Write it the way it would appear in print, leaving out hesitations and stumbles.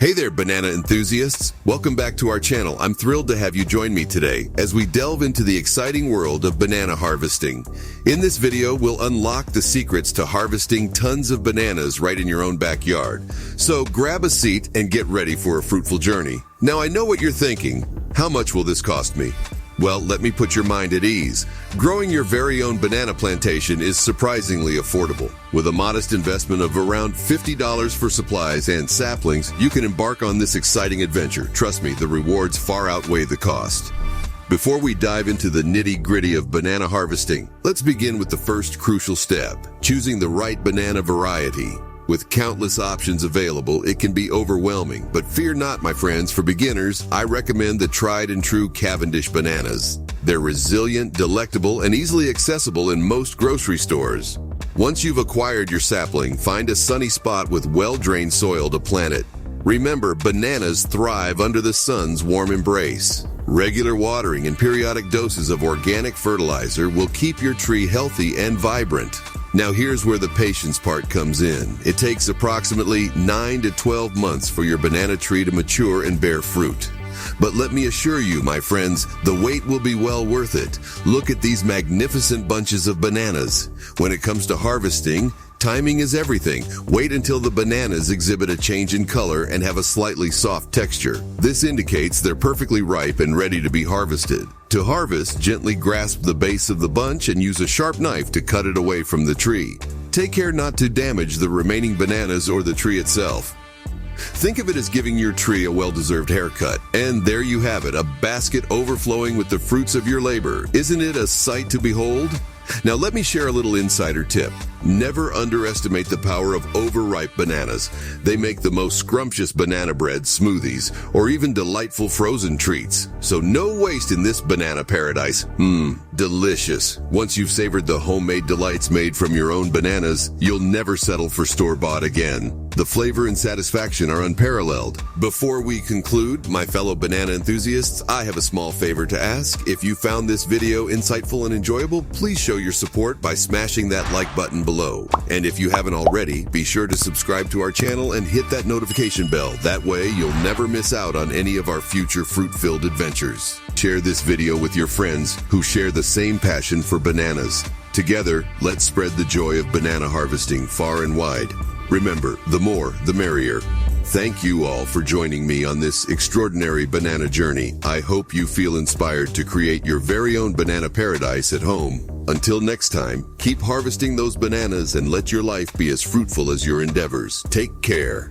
Hey there, banana enthusiasts. Welcome back to our channel. I'm thrilled to have you join me today as we delve into the exciting world of banana harvesting. In this video, we'll unlock the secrets to harvesting tons of bananas right in your own backyard. So grab a seat and get ready for a fruitful journey. Now, I know what you're thinking. How much will this cost me? Well, let me put your mind at ease. Growing your very own banana plantation is surprisingly affordable. With a modest investment of around $50 for supplies and saplings, you can embark on this exciting adventure. Trust me, the rewards far outweigh the cost. Before we dive into the nitty-gritty of banana harvesting, let's begin with the first crucial step, choosing the right banana variety. With countless options available, it can be overwhelming, but fear not, my friends. For beginners, I recommend the tried and true Cavendish bananas. They're resilient, delectable, and easily accessible in most grocery stores. Once you've acquired your sapling, find a sunny spot with well-drained soil to plant it. Remember, bananas thrive under the sun's warm embrace. Regular watering and periodic doses of organic fertilizer will keep your tree healthy and vibrant. Now here's where the patience part comes in. It takes approximately 9 to 12 months for your banana tree to mature and bear fruit. But let me assure you, my friends, the wait will be well worth it. Look at these magnificent bunches of bananas. When it comes to harvesting, timing is everything. Wait until the bananas exhibit a change in color and have a slightly soft texture. This indicates they're perfectly ripe and ready to be harvested. To harvest, gently grasp the base of the bunch and use a sharp knife to cut it away from the tree. Take care not to damage the remaining bananas or the tree itself. Think of it as giving your tree a well-deserved haircut. And there you have it, a basket overflowing with the fruits of your labor. Isn't it a sight to behold? Now let me share a little insider tip. Never underestimate the power of overripe bananas. They make the most scrumptious banana bread, smoothies, or even delightful frozen treats. So no waste in this banana paradise. Delicious. Once you've savored the homemade delights made from your own bananas, you'll never settle for store-bought again. The flavor and satisfaction are unparalleled. Before we conclude, my fellow banana enthusiasts, I have a small favor to ask. If you found this video insightful and enjoyable, please show your support by smashing that like button below. And if you haven't already, be sure to subscribe to our channel and hit that notification bell. That way, you'll never miss out on any of our future fruit-filled adventures. Share this video with your friends who share the same passion for bananas. Together, let's spread the joy of banana harvesting far and wide. Remember, the more, the merrier. Thank you all for joining me on this extraordinary banana journey. I hope you feel inspired to create your very own banana paradise at home. Until next time, keep harvesting those bananas and let your life be as fruitful as your endeavors. Take care.